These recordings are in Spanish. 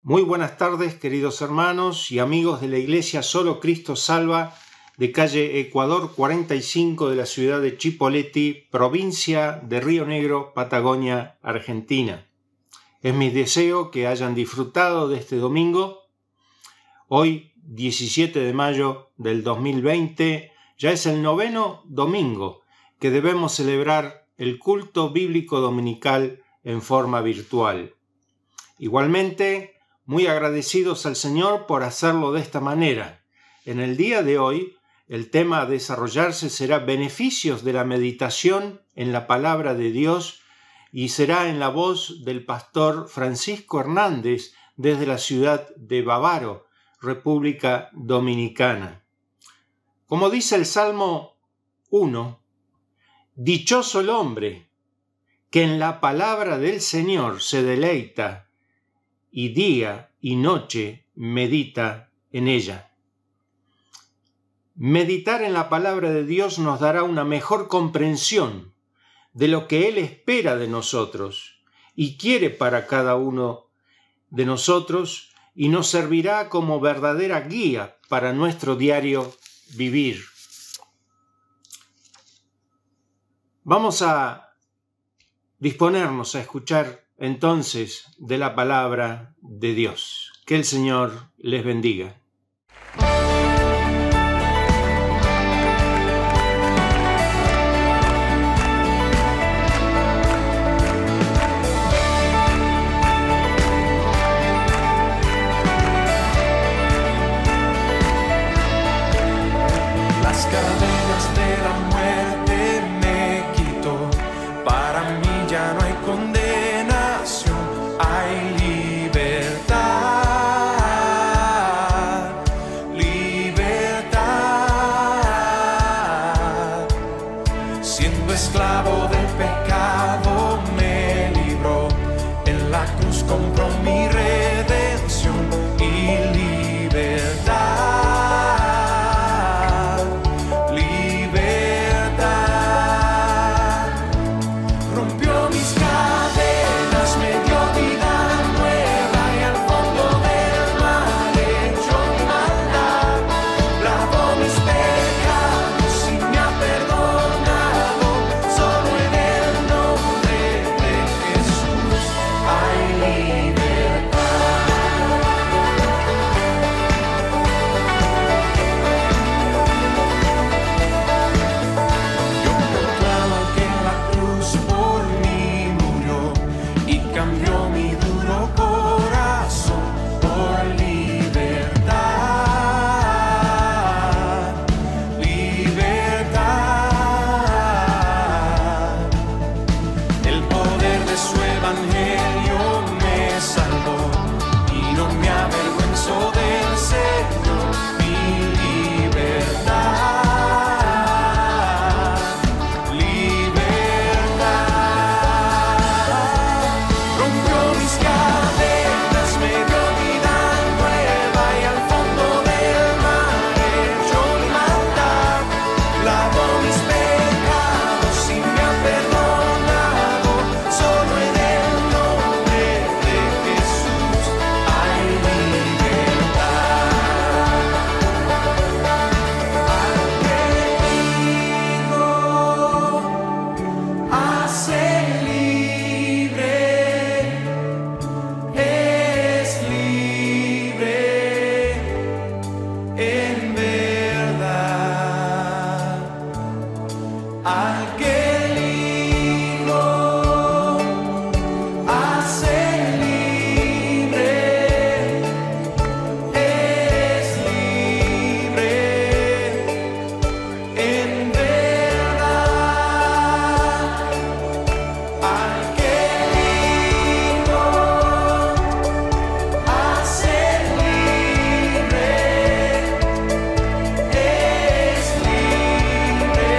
Muy buenas tardes, queridos hermanos y amigos de la Iglesia Solo Cristo Salva, de calle Ecuador 45 de la ciudad de Chipoleti, provincia de Río Negro, Patagonia, Argentina. Es mi deseo que hayan disfrutado de este domingo. Hoy, 17 de mayo del 2020, ya es el 9º domingo que debemos celebrar el culto bíblico dominical en forma virtual. Igualmente, muy agradecidos al Señor por hacerlo de esta manera. En el día de hoy, el tema a desarrollarse será beneficios de la meditación en la palabra de Dios y será en la voz del pastor Francisco Hernández desde la ciudad de Bávaro, República Dominicana. Como dice el Salmo 1, dichoso el hombre que en la palabra del Señor se deleita y día y noche medita en ella. Meditar en la palabra de Dios nos dará una mejor comprensión de lo que Él espera de nosotros y quiere para cada uno de nosotros y nos servirá como verdadera guía para nuestro diario vivir. Vamos a disponernos a escuchar entonces de la palabra de Dios. Que el Señor les bendiga. Las cadenas de la muerte me quitó, para mí ya no hay condenación. Hay libertad, libertad. Siendo esclavo del pecado me libró, en la cruz compró mi redención y libertad, libertad. Rompió mis cadenas, me dio vida nueva y al fondo del mar echó mi maldad. Lavó mis pecados y me ha perdonado. Solo en el nombre de Jesús hay libertad. Yo proclamo que en la cruz por mí murió y cambió mi duro corazón por libertad, libertad. El poder de su evangelio me salvó y no me avergüenzo del Señor. Mi libertad, libertad. Rompió mis cadenas, me dio vida nueva y al fondo del mar echó mi maldad. Lavó mis pecados y me ha perdonado. Solo en el nombre de Jesús hay libertad. Al que digo, hace libre, es libre en verdad. Al que digo, hace libre, es libre en verdad. Al que digo, hace libre, es libre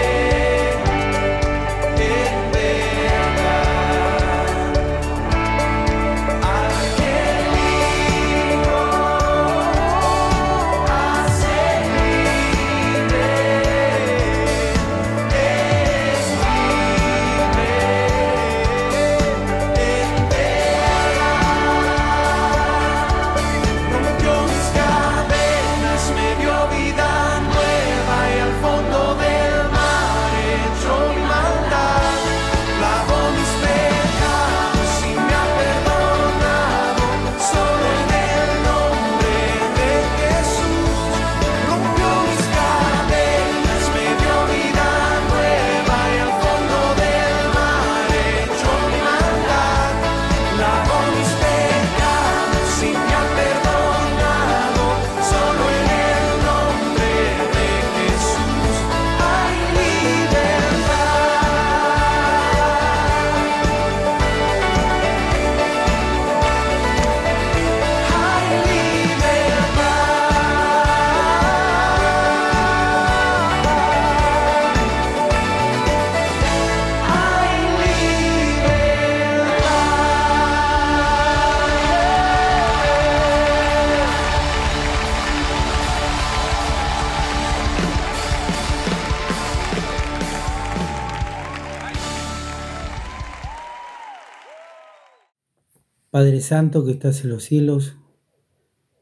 Padre Santo que estás en los cielos,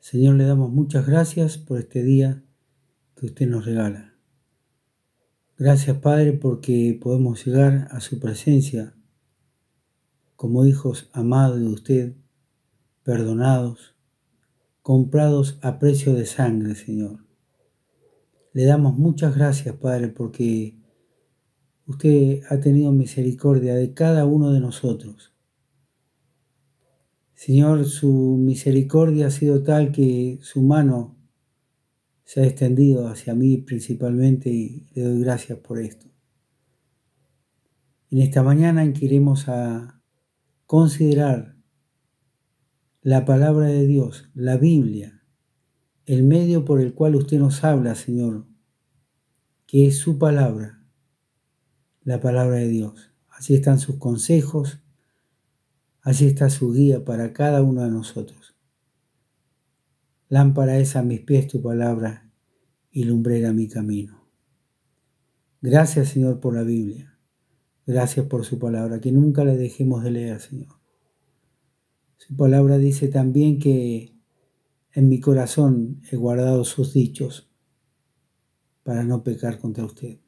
Señor, le damos muchas gracias por este día que usted nos regala. Gracias, Padre, porque podemos llegar a su presencia como hijos amados de usted, perdonados, comprados a precio de sangre, Señor. Le damos muchas gracias, Padre, porque usted ha tenido misericordia de cada uno de nosotros. Señor, su misericordia ha sido tal que su mano se ha extendido hacia mí principalmente y le doy gracias por esto. En esta mañana en que iremos a considerar la palabra de Dios, la Biblia, el medio por el cual usted nos habla, Señor, que es su palabra, la palabra de Dios. Allí están sus consejos, allí está su guía para cada uno de nosotros. Lámpara es a mis pies tu palabra y lumbrera mi camino. Gracias, Señor, por la Biblia. Gracias por su palabra, que nunca la dejemos de leer, Señor. Su palabra dice también que en mi corazón he guardado sus dichos para no pecar contra usted.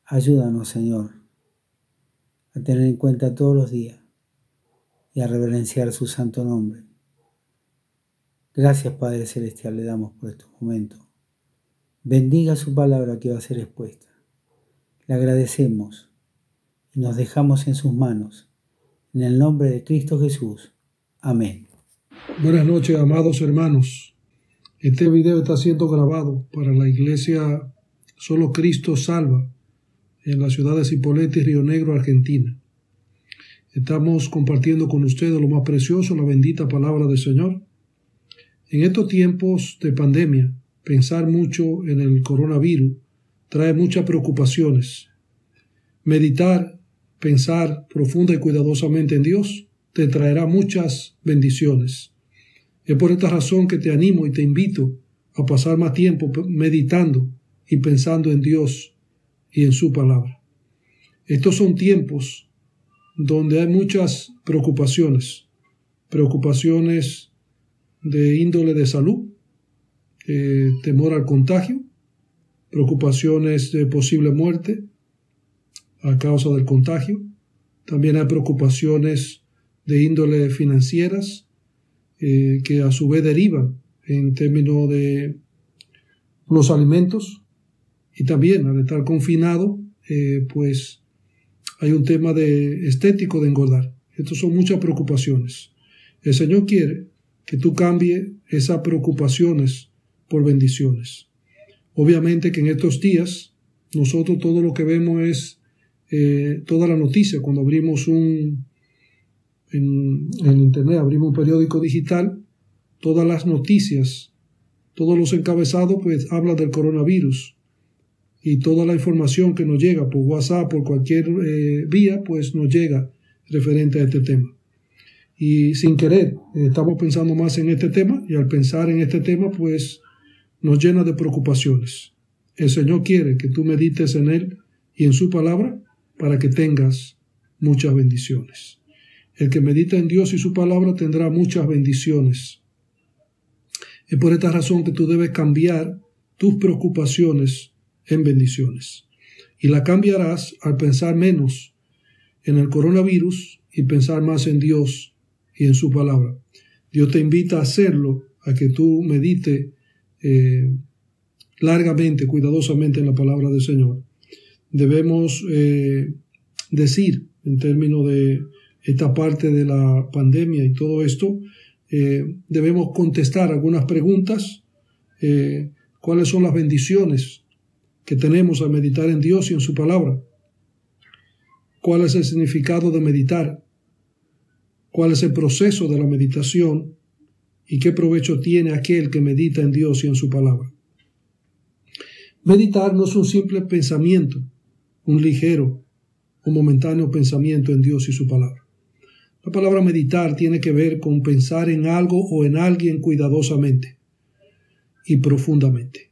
Ayúdanos, Señor, a tener en cuenta todos los días y a reverenciar su santo nombre. Gracias, Padre Celestial, le damos por estos momentos. Bendiga su palabra que va a ser expuesta. Le agradecemos y nos dejamos en sus manos. En el nombre de Cristo Jesús. Amén. Buenas noches, amados hermanos. Este video está siendo grabado para la iglesia Solo Cristo Salva en la ciudad de Cipolletti, Río Negro, Argentina. Estamos compartiendo con ustedes lo más precioso, la bendita palabra del Señor. En estos tiempos de pandemia, pensar mucho en el coronavirus trae muchas preocupaciones. Meditar, pensar profunda y cuidadosamente en Dios te traerá muchas bendiciones. Es por esta razón que te animo y te invito a pasar más tiempo meditando y pensando en Dios y en su palabra. Estos son tiempos donde hay muchas preocupaciones de índole de salud, temor al contagio, preocupaciones de posible muerte a causa del contagio. También hay preocupaciones de índole financieras que a su vez derivan en términos de los alimentos, y también al estar confinado pues hay un tema de estético de engordar. Estas son muchas preocupaciones. El Señor quiere que tú cambies esas preocupaciones por bendiciones. Obviamente que en estos días nosotros todo lo que vemos es toda la noticia. Cuando abrimos en internet, abrimos un periódico digital, todas las noticias, todos los encabezados pues hablan del coronavirus, y toda la información que nos llega por WhatsApp, por cualquier vía, pues nos llega referente a este tema. Y sin querer estamos pensando más en este tema, y al pensar en este tema pues nos llena de preocupaciones. El Señor quiere que tú medites en Él y en su palabra para que tengas muchas bendiciones. El que medita en Dios y su palabra tendrá muchas bendiciones. Es por esta razón que tú debes cambiar tus preocupaciones en bendiciones. Y la cambiarás al pensar menos en el coronavirus y pensar más en Dios y en su palabra. Dios te invita a hacerlo, a que tú medites largamente, cuidadosamente en la palabra del Señor. Debemos decir, en términos de esta parte de la pandemia y todo esto, debemos contestar algunas preguntas. ¿Cuáles son las bendiciones que tenemos al meditar en Dios y en su palabra? ¿Cuál es el significado de meditar? ¿Cuál es el proceso de la meditación? ¿Y qué provecho tiene aquel que medita en Dios y en su palabra? Meditar no es un simple pensamiento, un ligero o momentáneo pensamiento en Dios y su palabra. La palabra meditar tiene que ver con pensar en algo o en alguien cuidadosamente y profundamente.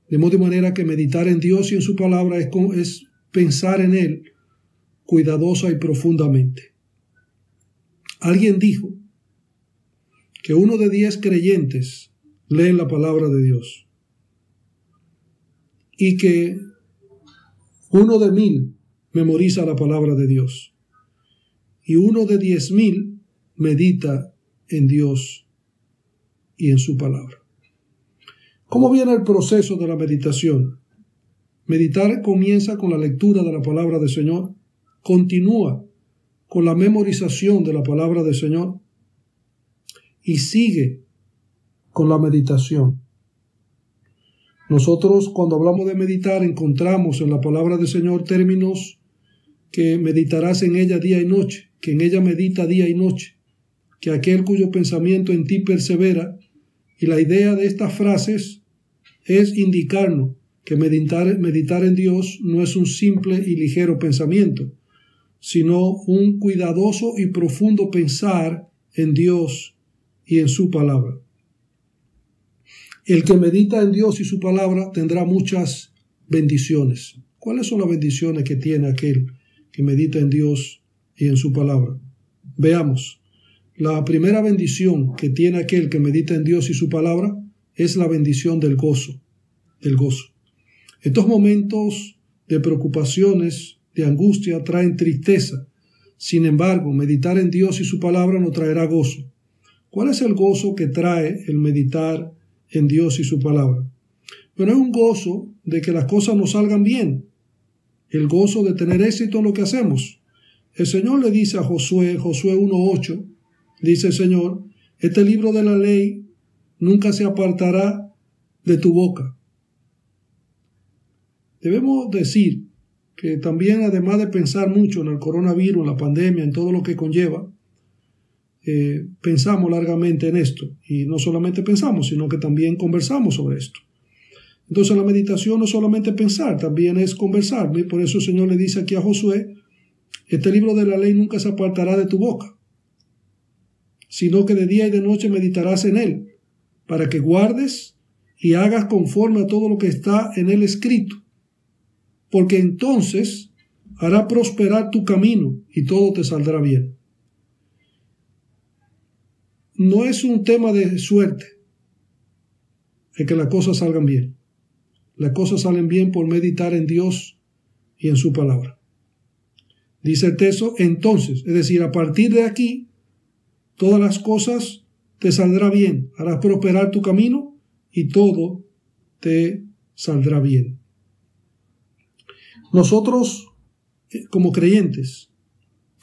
De modo y manera que meditar en Dios y en su palabra es pensar en Él cuidadosa y profundamente. Alguien dijo que 1 de 10 creyentes leen la palabra de Dios y que 1 de 1000 memoriza la palabra de Dios y 1 de 10.000 medita en Dios y en su palabra. ¿Cómo viene el proceso de la meditación? Meditar comienza con la lectura de la palabra del Señor, continúa con la memorización de la palabra del Señor y sigue con la meditación. Nosotros, cuando hablamos de meditar, encontramos en la palabra del Señor términos que meditarás en ella día y noche, que en ella medita día y noche, que aquel cuyo pensamiento en ti persevera. Y la idea de estas frases es indicarnos que meditar en Dios no es un simple y ligero pensamiento, sino un cuidadoso y profundo pensar en Dios y en su palabra. El que medita en Dios y su palabra tendrá muchas bendiciones. ¿Cuáles son las bendiciones que tiene aquel que medita en Dios y en su palabra? Veamos. La primera bendición que tiene aquel que medita en Dios y su palabra es la bendición del gozo. Estos momentos de preocupaciones, de angustia, traen tristeza. Sin embargo, meditar en Dios y su palabra nos traerá gozo. ¿Cuál es el gozo que trae el meditar en Dios y su palabra? Pero es un gozo de que las cosas nos salgan bien, el gozo de tener éxito en lo que hacemos. El Señor le dice a Josué 1:8, dice el Señor, este libro de la ley nunca se apartará de tu boca. Debemos decir que también, además de pensar mucho en el coronavirus, en la pandemia, en todo lo que conlleva, pensamos largamente en esto. Y no solamente pensamos, sino que también conversamos sobre esto. Entonces la meditación no es solamente pensar, también es conversar. Y por eso el Señor le dice aquí a Josué, este libro de la ley nunca se apartará de tu boca, sino que de día y de noche meditarás en él, para que guardes y hagas conforme a todo lo que está en él escrito, porque entonces hará prosperar tu camino y todo te saldrá bien. No es un tema de suerte el que las cosas salgan bien. Las cosas salen bien por meditar en Dios y en su palabra. Dice el texto, entonces, es decir, a partir de aquí, todas las cosas te saldrá bien, harás prosperar tu camino y todo te saldrá bien. Nosotros, como creyentes,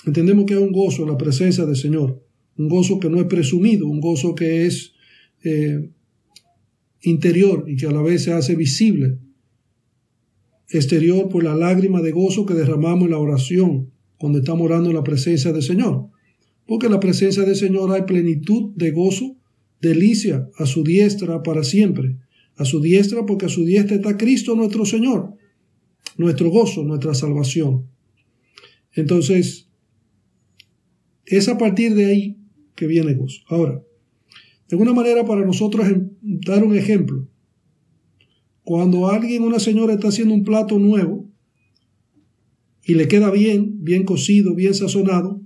entendemos que hay un gozo en la presencia del Señor, un gozo que no es presumido, un gozo que es interior y que a la vez se hace visible, exterior por la lágrima de gozo que derramamos en la oración cuando estamos orando en la presencia del Señor. Porque en la presencia del Señor hay plenitud de gozo, delicia a su diestra para siempre. A su diestra, porque a su diestra está Cristo nuestro Señor, nuestro gozo, nuestra salvación. Entonces, es a partir de ahí que viene gozo. Ahora, de alguna manera para nosotros dar un ejemplo, cuando una señora está haciendo un plato nuevo y le queda bien cocido, bien sazonado,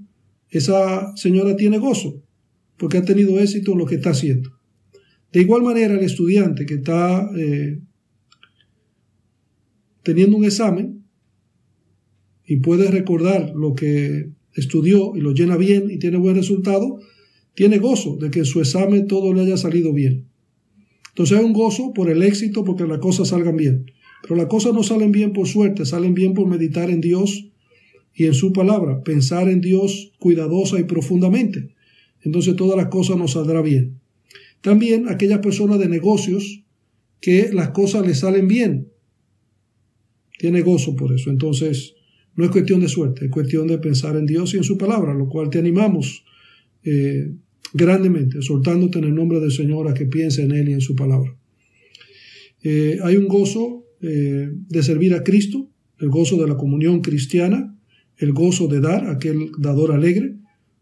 esa señora tiene gozo porque ha tenido éxito en lo que está haciendo. De igual manera, el estudiante que está teniendo un examen y puede recordar lo que estudió y lo llena bien y tiene buen resultado, tiene gozo de que en su examen todo le haya salido bien. Entonces hay un gozo por el éxito, porque las cosas salgan bien. Pero las cosas no salen bien por suerte, salen bien por meditar en Dios y en su palabra, pensar en Dios cuidadosa y profundamente. Entonces todas las cosas nos saldrán bien. También aquellas personas de negocios que las cosas les salen bien, tiene gozo por eso. Entonces no es cuestión de suerte, es cuestión de pensar en Dios y en su palabra, lo cual te animamos grandemente, exhortándote en el nombre del Señor a que piense en Él y en su palabra. Hay un gozo de servir a Cristo, el gozo de la comunión cristiana, el gozo de dar, aquel dador alegre,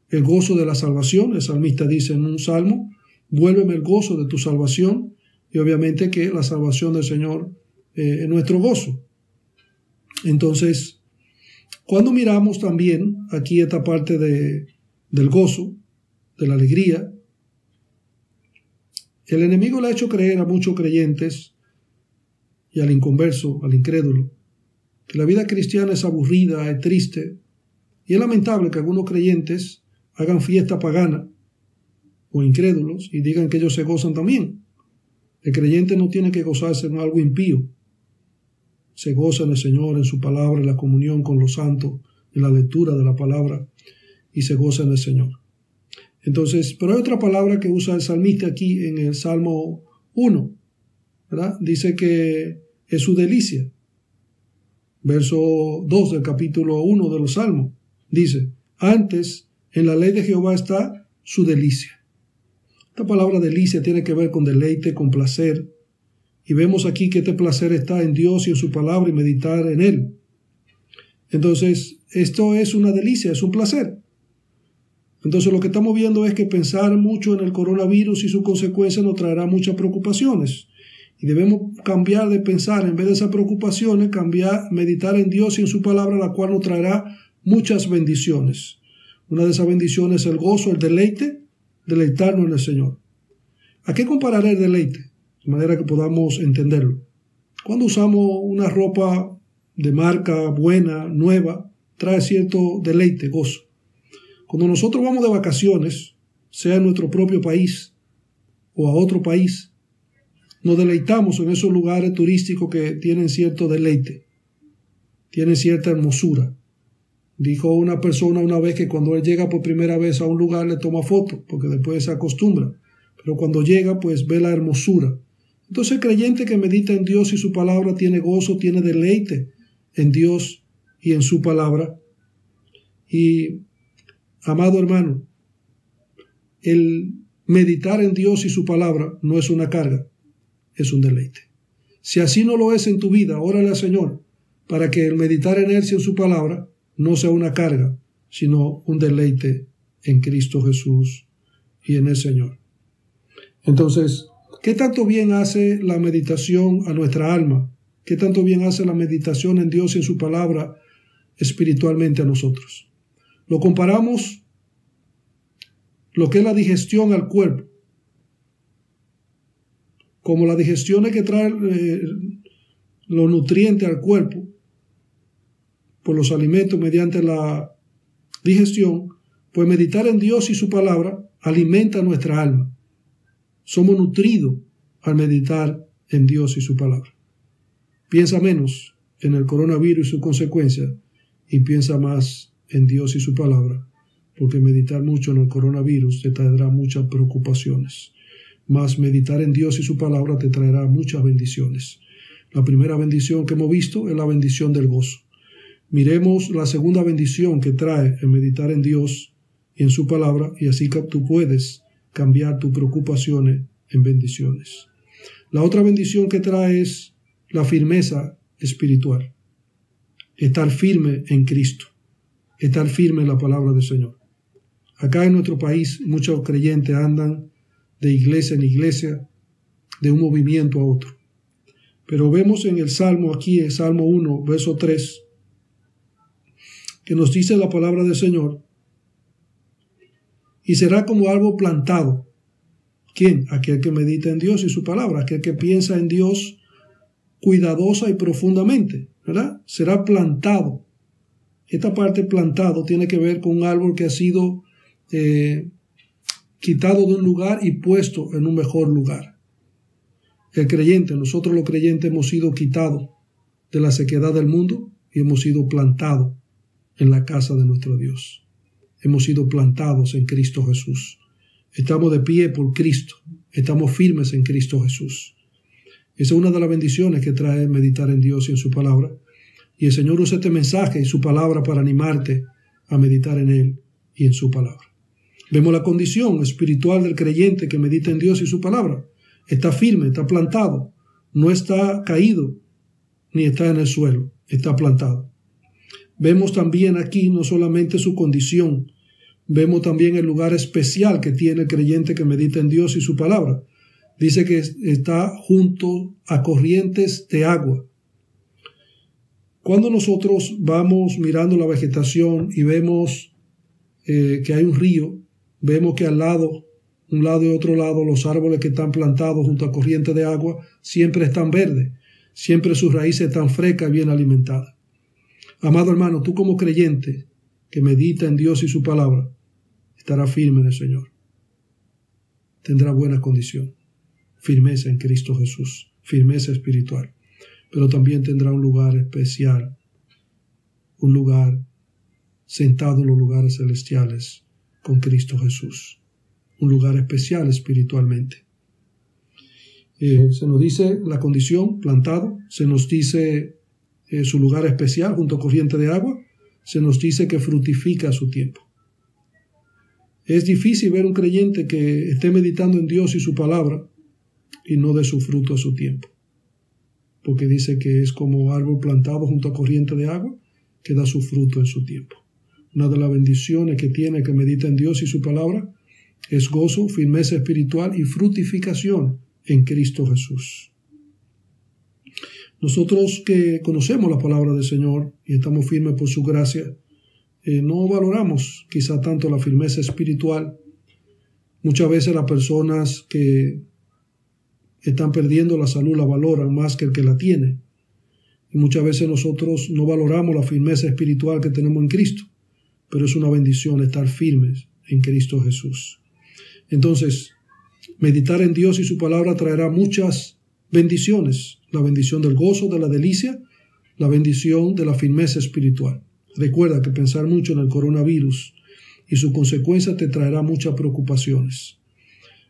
el gozo de la salvación. El salmista dice en un salmo, vuélveme el gozo de tu salvación, y obviamente que la salvación del Señor es nuestro gozo. Entonces, cuando miramos también aquí esta parte de del gozo, de la alegría. El enemigo le ha hecho creer a muchos creyentes y al inconverso, al incrédulo, que la vida cristiana es aburrida, es triste, y es lamentable que algunos creyentes hagan fiesta pagana o incrédulos y digan que ellos se gozan también. El creyente no tiene que gozarse en algo impío. Se goza en el Señor, en su palabra, en la comunión con los santos, en la lectura de la palabra, y se goza en el Señor. Entonces, pero hay otra palabra que usa el salmista aquí en el Salmo 1, ¿verdad? Dice que es su delicia. Verso 2 del capítulo 1 de los Salmos. Dice, antes en la ley de Jehová está su delicia. Esta palabra delicia tiene que ver con deleite, con placer. Y vemos aquí que este placer está en Dios y en su palabra y meditar en Él. Entonces, esto es una delicia, es un placer. Entonces, lo que estamos viendo es que pensar mucho en el coronavirus y sus consecuencias nos traerá muchas preocupaciones. Y debemos cambiar de pensar, en vez de esas preocupaciones, meditar en Dios y en su palabra, la cual nos traerá muchas bendiciones. Una de esas bendiciones es el gozo, el deleite, deleitarnos en el Señor. ¿A qué compararé el deleite? De manera que podamos entenderlo. Cuando usamos una ropa de marca buena, nueva, trae cierto deleite, gozo. Cuando nosotros vamos de vacaciones, sea en nuestro propio país o a otro país, nos deleitamos en esos lugares turísticos que tienen cierto deleite, tienen cierta hermosura. Dijo una persona una vez que cuando él llega por primera vez a un lugar le toma foto, porque después se acostumbra. Pero cuando llega, pues ve la hermosura. Entonces el creyente que medita en Dios y su palabra tiene gozo, tiene deleite en Dios y en su palabra. Y, amado hermano, el meditar en Dios y su palabra no es una carga, es un deleite. Si así no lo es en tu vida, órale al Señor para que el meditar en Él y en su palabra no sea una carga, sino un deleite en Cristo Jesús y en el Señor. Entonces, ¿qué tanto bien hace la meditación a nuestra alma? ¿Qué tanto bien hace la meditación en Dios y en su palabra espiritualmente a nosotros? Lo comparamos lo que es la digestión al cuerpo, como la digestión es que trae los nutrientes al cuerpo por los alimentos mediante la digestión, pues meditar en Dios y su palabra alimenta nuestra alma. Somos nutridos al meditar en Dios y su palabra. Piensa menos en el coronavirus y sus consecuencias y piensa más en Dios y su palabra, porque meditar mucho en el coronavirus te traerá muchas preocupaciones. Más meditar en Dios y su palabra te traerá muchas bendiciones. La primera bendición que hemos visto es la bendición del gozo. Miremos la segunda bendición que trae el meditar en Dios y en su palabra, y así que tú puedes cambiar tus preocupaciones en bendiciones. La otra bendición que trae es la firmeza espiritual. Estar firme en Cristo. Estar firme en la palabra del Señor. Acá en nuestro país muchos creyentes andan de iglesia en iglesia, de un movimiento a otro. Pero vemos en el Salmo, aquí en Salmo 1, verso 3, que nos dice la palabra del Señor, y será como árbol plantado. ¿Quién? Aquel que medita en Dios y su palabra, aquel que piensa en Dios cuidadosa y profundamente, ¿verdad? Será plantado. Esta parte plantado tiene que ver con un árbol que ha sido quitado de un lugar y puesto en un mejor lugar. El creyente, nosotros los creyentes hemos sido quitados de la sequedad del mundo y hemos sido plantados en la casa de nuestro Dios. Hemos sido plantados en Cristo Jesús. Estamos de pie por Cristo. Estamos firmes en Cristo Jesús. Esa es una de las bendiciones que trae meditar en Dios y en su palabra. Y el Señor usa este mensaje y su palabra para animarte a meditar en Él y en su palabra. Vemos la condición espiritual del creyente que medita en Dios y su palabra. Está firme, está plantado. No está caído ni está en el suelo. Está plantado. Vemos también aquí no solamente su condición, vemos también el lugar especial que tiene el creyente que medita en Dios y su palabra. Dice que está junto a corrientes de agua. Cuando nosotros vamos mirando la vegetación y vemos que hay un río, vemos que al lado, un lado y otro lado, los árboles que están plantados junto a corriente de agua siempre están verdes, siempre sus raíces están frescas y bien alimentadas. Amado hermano, tú como creyente que medita en Dios y su palabra, estará firme en el Señor. Tendrá buena condición, firmeza en Cristo Jesús, firmeza espiritual, pero también tendrá un lugar especial, un lugar sentado en los lugares celestiales con Cristo Jesús, un lugar especial espiritualmente. Se nos dice la condición, plantado, se nos dice su lugar especial junto a corriente de agua, se nos dice que fructifica a su tiempo. Es difícil ver un creyente que esté meditando en Dios y su palabra y no dé su fruto a su tiempo, porque dice que es como árbol plantado junto a corriente de agua que da su fruto en su tiempo. Una de las bendiciones que tiene que medita en Dios y su palabra es gozo, firmeza espiritual y fructificación en Cristo Jesús. Nosotros que conocemos la palabra del Señor y estamos firmes por su gracia, no valoramos quizá tanto la firmeza espiritual. Muchas veces las personas que están perdiendo la salud la valoran más que el que la tiene. Y muchas veces nosotros no valoramos la firmeza espiritual que tenemos en Cristo, pero es una bendición estar firmes en Cristo Jesús. Entonces, meditar en Dios y su palabra traerá muchas bendiciones. La bendición del gozo, de la delicia, la bendición de la firmeza espiritual. Recuerda que pensar mucho en el coronavirus y su consecuencia te traerá muchas preocupaciones.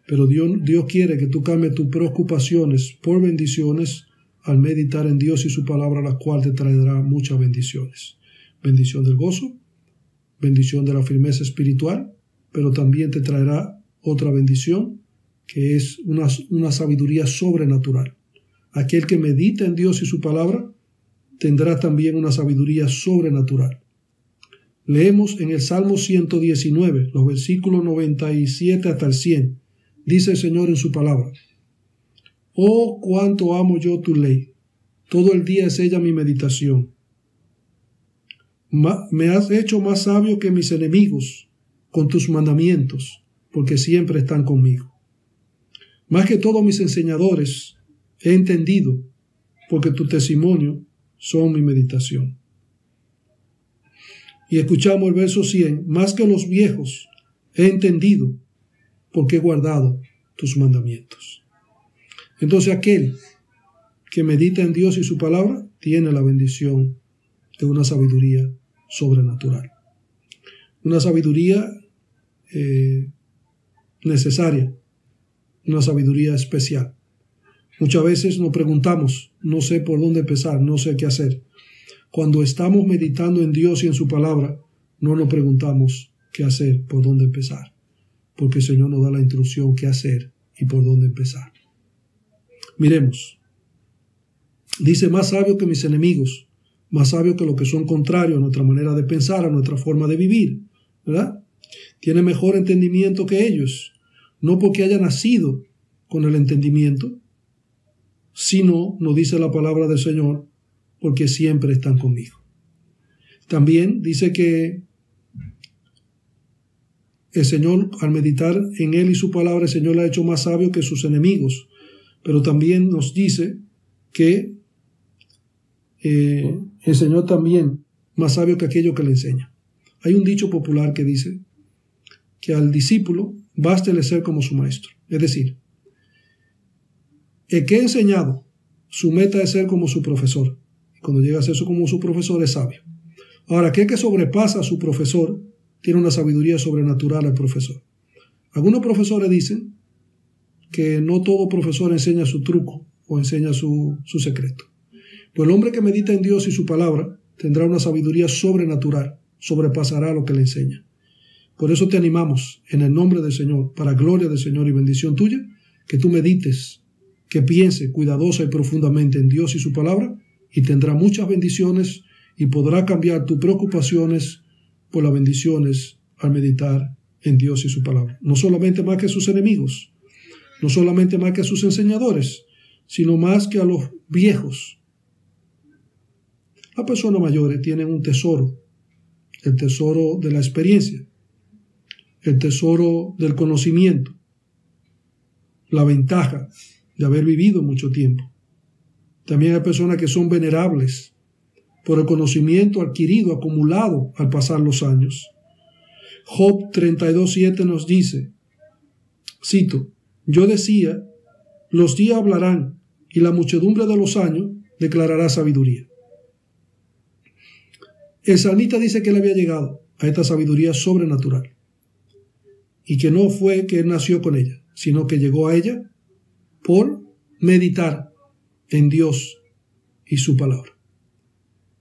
Pero Dios quiere que tú cambies tus preocupaciones por bendiciones al meditar en Dios y su palabra, la cual te traerá muchas bendiciones. Bendición del gozo, bendición de la firmeza espiritual, pero también te traerá otra bendición que es una sabiduría sobrenatural. Aquel que medita en Dios y su palabra tendrá también una sabiduría sobrenatural. Leemos en el Salmo 119, los versículos 97 hasta el 100. Dice el Señor en su palabra: Oh, cuánto amo yo tu ley, todo el día es ella mi meditación. Me has hecho más sabio que mis enemigos con tus mandamientos, porque siempre están conmigo. Más que todos mis enseñadores he entendido, porque tu testimonio son mi meditación. Y escuchamos el verso 100, más que los viejos he entendido, porque he guardado tus mandamientos. Entonces aquel que medita en Dios y su palabra tiene la bendición de una sabiduría sobrenatural. Una sabiduría necesaria, una sabiduría especial. Muchas veces nos preguntamos, no sé por dónde empezar, no sé qué hacer. Cuando estamos meditando en Dios y en su palabra, no nos preguntamos qué hacer, por dónde empezar, porque el Señor nos da la instrucción qué hacer y por dónde empezar. Miremos. Dice: más sabio que mis enemigos, más sabio que los que son contrarios a nuestra manera de pensar, a nuestra forma de vivir, ¿verdad? Tiene mejor entendimiento que ellos, no porque haya nacido con el entendimiento, sino, nos dice la palabra del Señor, porque siempre están conmigo. También dice que el Señor, al meditar en Él y su palabra, el Señor le ha hecho más sabio que sus enemigos, pero también nos dice que el Señor también más sabio que aquello que le enseña. Hay un dicho popular que dice que al discípulo bástele ser como su maestro. Es decir, el que ha enseñado, su meta es ser como su profesor. Y cuando llega a ser como su profesor es sabio. Ahora, aquel que sobrepasa a su profesor tiene una sabiduría sobrenatural al profesor. Algunos profesores dicen que no todo profesor enseña su truco o enseña su secreto. Pues el hombre que medita en Dios y su palabra tendrá una sabiduría sobrenatural, sobrepasará lo que le enseña. Por eso te animamos, en el nombre del Señor, para gloria del Señor y bendición tuya, que tú medites, que piense cuidadosa y profundamente en Dios y su palabra, y tendrá muchas bendiciones y podrá cambiar tus preocupaciones por las bendiciones al meditar en Dios y su palabra. No solamente más que a sus enemigos, no solamente más que a sus enseñadores, sino más que a los viejos. Las personas mayores tienen un tesoro, el tesoro de la experiencia. el tesoro del conocimiento, la ventaja de haber vivido mucho tiempo. También hay personas que son venerables por el conocimiento adquirido, acumulado al pasar los años. Job 32:7 nos dice, cito, yo decía, los días hablarán y la muchedumbre de los años declarará sabiduría. El salmista dice que él había llegado a esta sabiduría sobrenatural y que no fue que él nació con ella, sino que llegó a ella por meditar en Dios y su palabra.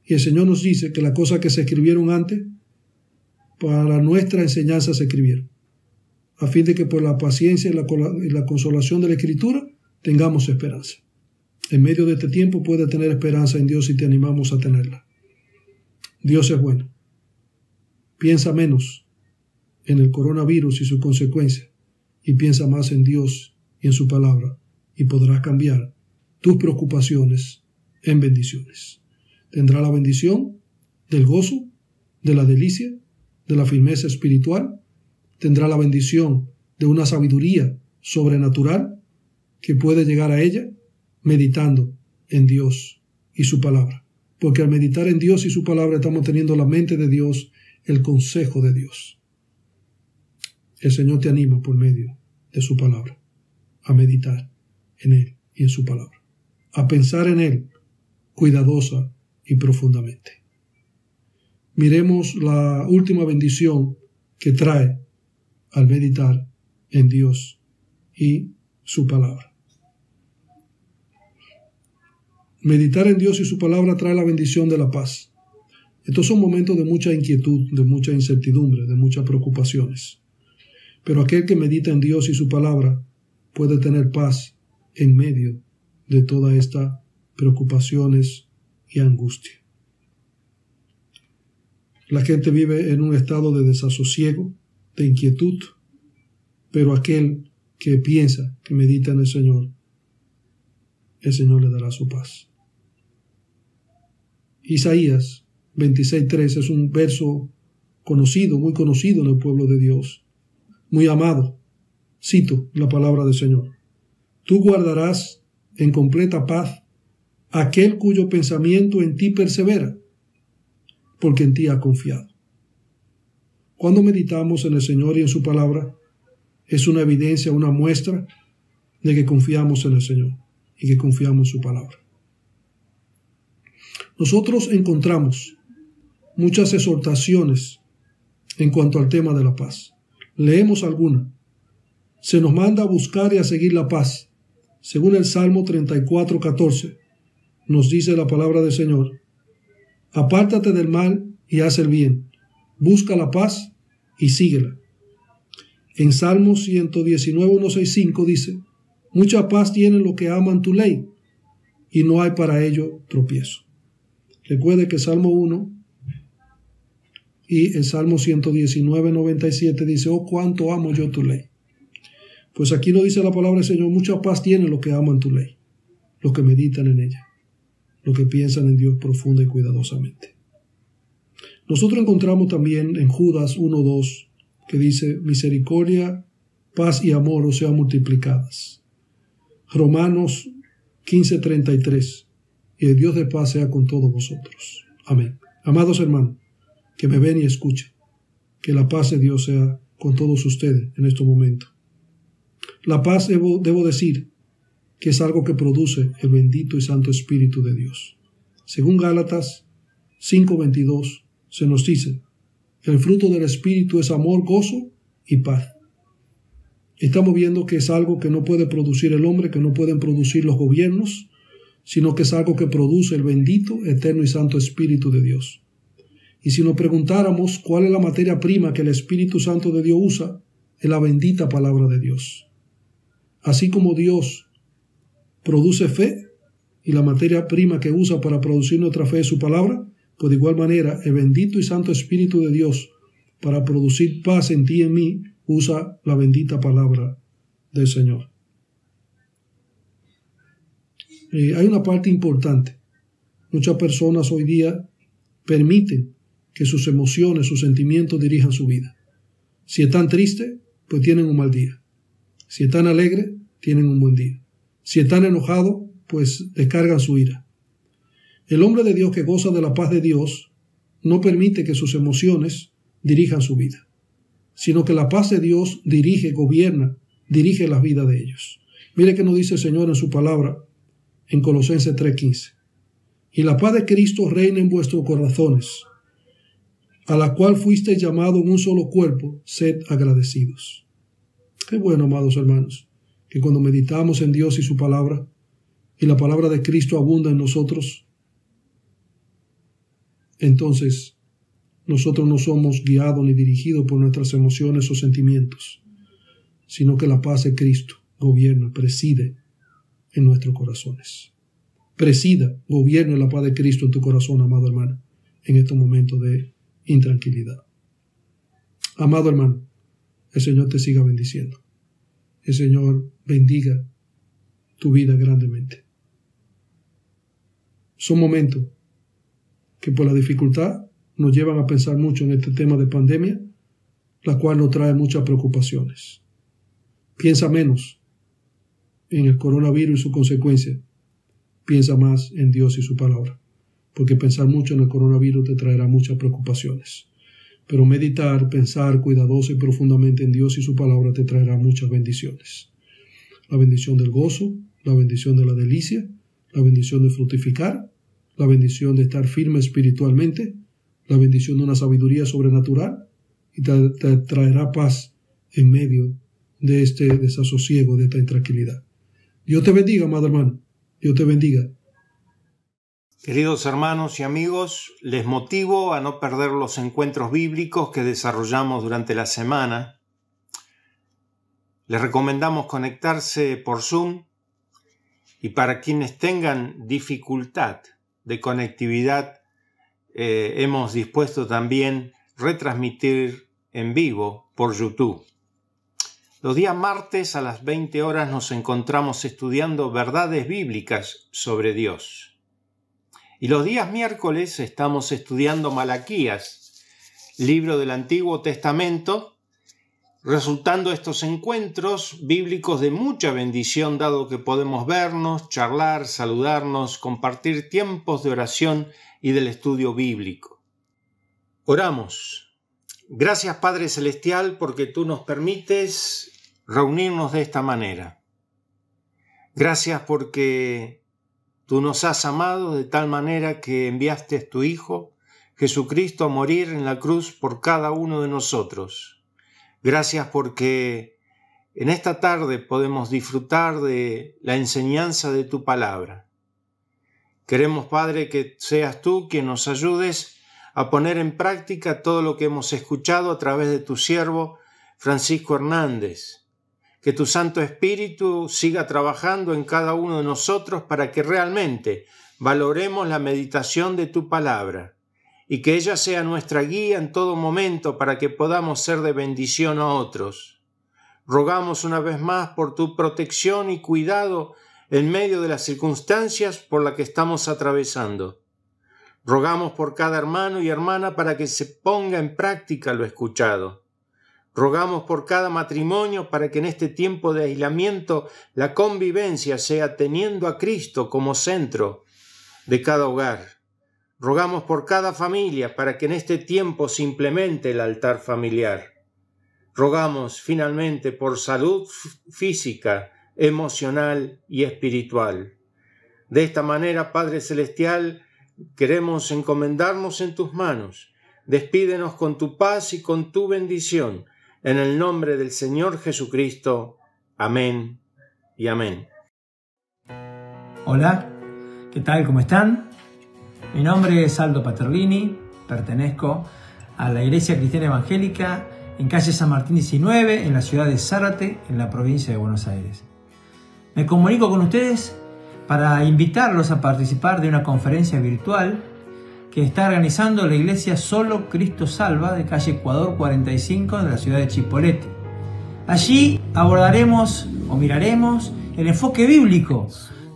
Y el Señor nos dice que las cosas que se escribieron antes, para nuestra enseñanza se escribieron, a fin de que por la paciencia y la consolación de la Escritura tengamos esperanza. En medio de este tiempo puedes tener esperanza en Dios y te animamos a tenerla. Dios es bueno. Piensa menos en el coronavirus y sus consecuencias y piensa más en Dios y en su palabra y podrás cambiar tus preocupaciones en bendiciones. Tendrá la bendición del gozo, de la delicia, de la firmeza espiritual. Tendrá la bendición de una sabiduría sobrenatural que puede llegar a ella meditando en Dios y su palabra. Porque al meditar en Dios y su palabra estamos teniendo la mente de Dios, el consejo de Dios. El Señor te anima por medio de su palabra a meditar en Él y en su palabra, a pensar en Él cuidadosa y profundamente. Miremos la última bendición que trae al meditar en Dios y su palabra. Meditar en Dios y su palabra trae la bendición de la paz. Estos son momentos de mucha inquietud, de mucha incertidumbre, de muchas preocupaciones. Pero aquel que medita en Dios y su palabra puede tener paz en medio de todas estas preocupaciones y angustia. La gente vive en un estado de desasosiego, de inquietud, pero aquel que piensa, que medita en el Señor le dará su paz. Isaías 26:3 es un verso conocido, muy conocido en el pueblo de Dios, muy amado. Cito la palabra del Señor. Tú guardarás en completa paz aquel cuyo pensamiento en ti persevera, porque en ti ha confiado. Cuando meditamos en el Señor y en su palabra, es una evidencia, una muestra de que confiamos en el Señor y que confiamos en su palabra. Nosotros encontramos muchas exhortaciones en cuanto al tema de la paz. Leemos alguna. Se nos manda a buscar y a seguir la paz. Según el Salmo 34:14, nos dice la palabra del Señor: apártate del mal y haz el bien, busca la paz y síguela. En Salmo 119:165 dice: mucha paz tienen los que aman tu ley, y no hay para ello tropiezo. Recuerde que Salmo 1 y el Salmo 119:97 dice: oh, cuánto amo yo tu ley. Pues aquí nos dice la palabra del Señor: mucha paz tienen los que aman tu ley, los que meditan en ella, los que piensan en Dios profunda y cuidadosamente. Nosotros encontramos también en Judas 1:2 que dice: misericordia, paz y amor os sean multiplicadas. Romanos 15:33, y el Dios de paz sea con todos vosotros. Amén. Amados hermanos, que me ven y escuchen, que la paz de Dios sea con todos ustedes en estos momentos. La paz, debo decir, que es algo que produce el bendito y santo Espíritu de Dios. Según Gálatas 5:22 se nos dice: el fruto del Espíritu es amor, gozo y paz. Estamos viendo que es algo que no puede producir el hombre, que no pueden producir los gobiernos, sino que es algo que produce el bendito, eterno y santo Espíritu de Dios. Y si nos preguntáramos cuál es la materia prima que el Espíritu Santo de Dios usa, es la bendita palabra de Dios. Así como Dios produce fe, y la materia prima que usa para producir nuestra fe es su palabra, pues de igual manera el bendito y santo Espíritu de Dios para producir paz en ti y en mí usa la bendita palabra del Señor. Hay una parte importante. Muchas personas hoy día permiten que sus emociones, sus sentimientos dirijan su vida. Si están tristes, pues tienen un mal día. Si están alegres, tienen un buen día. Si están enojados, pues descargan su ira. El hombre de Dios que goza de la paz de Dios no permite que sus emociones dirijan su vida, sino que la paz de Dios dirige, gobierna, dirige la vida de ellos. Mire que nos dice el Señor en su palabra en Colosenses 3:15. Y la paz de Cristo reina en vuestros corazones, a la cual fuisteis llamados en un solo cuerpo, sed agradecidos. Qué bueno, amados hermanos, que cuando meditamos en Dios y su palabra, y la palabra de Cristo abunda en nosotros, entonces nosotros no somos guiados ni dirigidos por nuestras emociones o sentimientos, sino que la paz de Cristo gobierna, preside en nuestros corazones. Presida, gobierne la paz de Cristo en tu corazón, amado hermano, en estos momentos de intranquilidad. Amado hermano, el Señor te siga bendiciendo. El Señor bendiga tu vida grandemente. Son momentos que por la dificultad nos llevan a pensar mucho en este tema de pandemia, la cual nos trae muchas preocupaciones. Piensa menos en el coronavirus y sus consecuencias. Piensa más en Dios y su palabra, porque pensar mucho en el coronavirus te traerá muchas preocupaciones. Pero meditar, pensar cuidadoso y profundamente en Dios y su palabra te traerá muchas bendiciones. La bendición del gozo, la bendición de la delicia, la bendición de fructificar, la bendición de estar firme espiritualmente, la bendición de una sabiduría sobrenatural, y te traerá paz en medio de este desasosiego, de esta intranquilidad. Dios te bendiga, amado hermano. Dios te bendiga. Queridos hermanos y amigos, les motivo a no perder los encuentros bíblicos que desarrollamos durante la semana. Les recomendamos conectarse por Zoom, y para quienes tengan dificultad de conectividad, hemos dispuesto también retransmitir en vivo por YouTube. Los días martes a las 20 horas nos encontramos estudiando verdades bíblicas sobre Dios. Y los días miércoles estamos estudiando Malaquías, libro del Antiguo Testamento, resultando estos encuentros bíblicos de mucha bendición, dado que podemos vernos, charlar, saludarnos, compartir tiempos de oración y del estudio bíblico. Oramos. Gracias, Padre Celestial, porque tú nos permites reunirnos de esta manera. Gracias porque tú nos has amado de tal manera que enviaste a tu Hijo, Jesucristo, a morir en la cruz por cada uno de nosotros. Gracias porque en esta tarde podemos disfrutar de la enseñanza de tu palabra. Queremos, Padre, que seas tú quien nos ayudes a poner en práctica todo lo que hemos escuchado a través de tu siervo Francisco Hernández. Que tu Santo Espíritu siga trabajando en cada uno de nosotros para que realmente valoremos la meditación de tu palabra y que ella sea nuestra guía en todo momento para que podamos ser de bendición a otros. Rogamos una vez más por tu protección y cuidado en medio de las circunstancias por las que estamos atravesando. Rogamos por cada hermano y hermana para que se ponga en práctica lo escuchado. Rogamos por cada matrimonio para que en este tiempo de aislamiento la convivencia sea teniendo a Cristo como centro de cada hogar. Rogamos por cada familia para que en este tiempo se implemente el altar familiar. Rogamos finalmente por salud física, emocional y espiritual. De esta manera, Padre Celestial, queremos encomendarnos en tus manos. Despídenos con tu paz y con tu bendición. En el nombre del Señor Jesucristo. Amén y amén. Hola, ¿qué tal? ¿Cómo están? Mi nombre es Aldo Paterlini, pertenezco a la Iglesia Cristiana Evangélica en calle San Martín 19, en la ciudad de Zárate, en la provincia de Buenos Aires. Me comunico con ustedes para invitarlos a participar de una conferencia virtual que está organizando la Iglesia Solo Cristo Salva de calle Ecuador 45 de la ciudad de Chipoleti. Allí abordaremos o miraremos el enfoque bíblico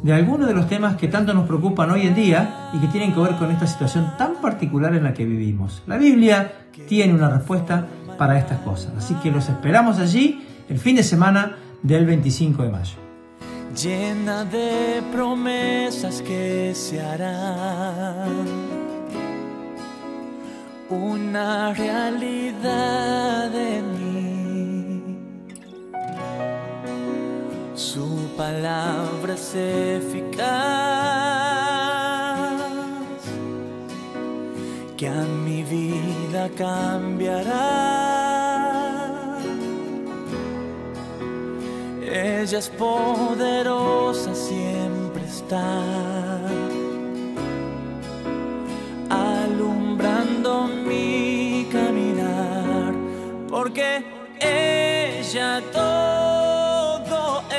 de algunos de los temas que tanto nos preocupan hoy en día y que tienen que ver con esta situación tan particular en la que vivimos. La Biblia tiene una respuesta para estas cosas. Así que los esperamos allí el fin de semana del 25 de mayo. Llena de promesas que se harán una realidad en mí. Su palabra es eficaz, que a mi vida cambiará. Ella es poderosa, siempre está alumbrando mi caminar, porque ella todo es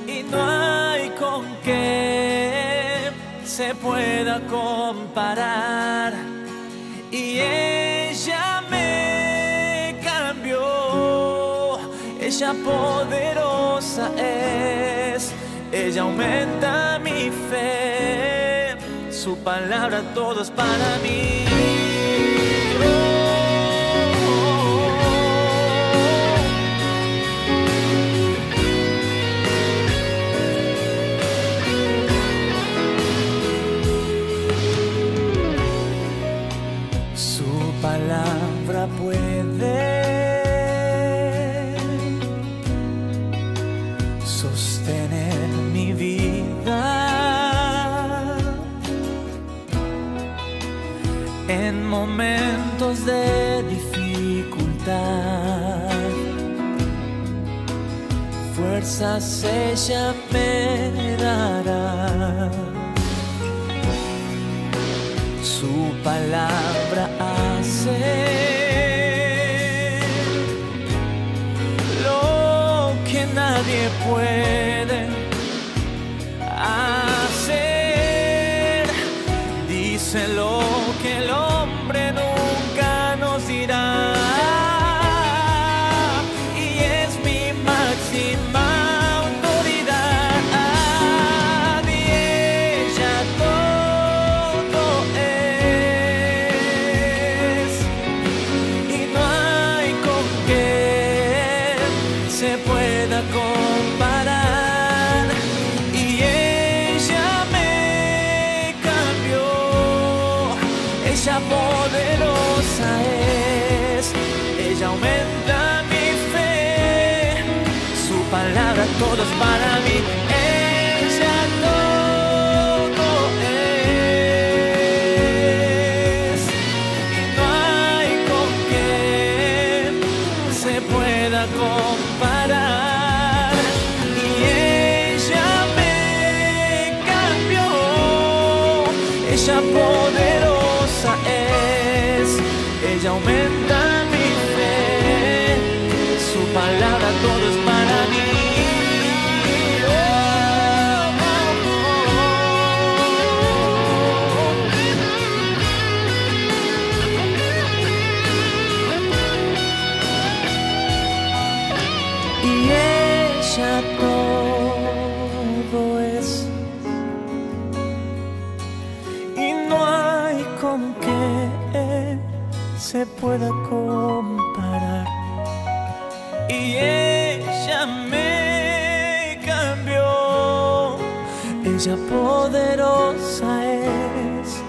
y no hay con qué se pueda comparar. Y ella me cambió, ella poderosa es, ella aumenta mi fe, su palabra todo es para mí. Su palabra puede sostener mi vida en momentos de dificultad. Fuerzas ella me dará. Su palabra hace lo que nadie puede hacer. Dice lo que el hombre nunca nos dirá. Y es mi máxima autoridad. Y ella todo es. Y no hay con qué se pueda comparar. Y ella me cambió, ella poderosa es, ella aumenta mi fe, su palabra todo es para mí. Ella todo es, y no hay con qué se pueda comparar. Y ella me cambió, ella poderosa es, ella aumenta mi fe, su palabra todo es para mí. Y ella todo es, y no hay con qué se pueda comparar. Y ella me cambió, ella poderosa es,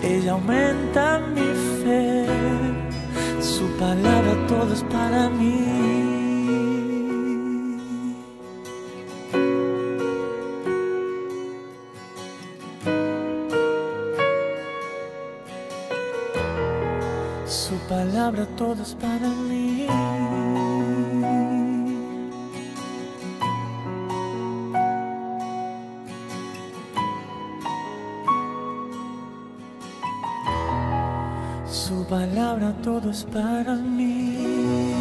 ella aumenta mi fe, su palabra todo es para mí. Su palabra todo es para mí. Su palabra todo es para mí.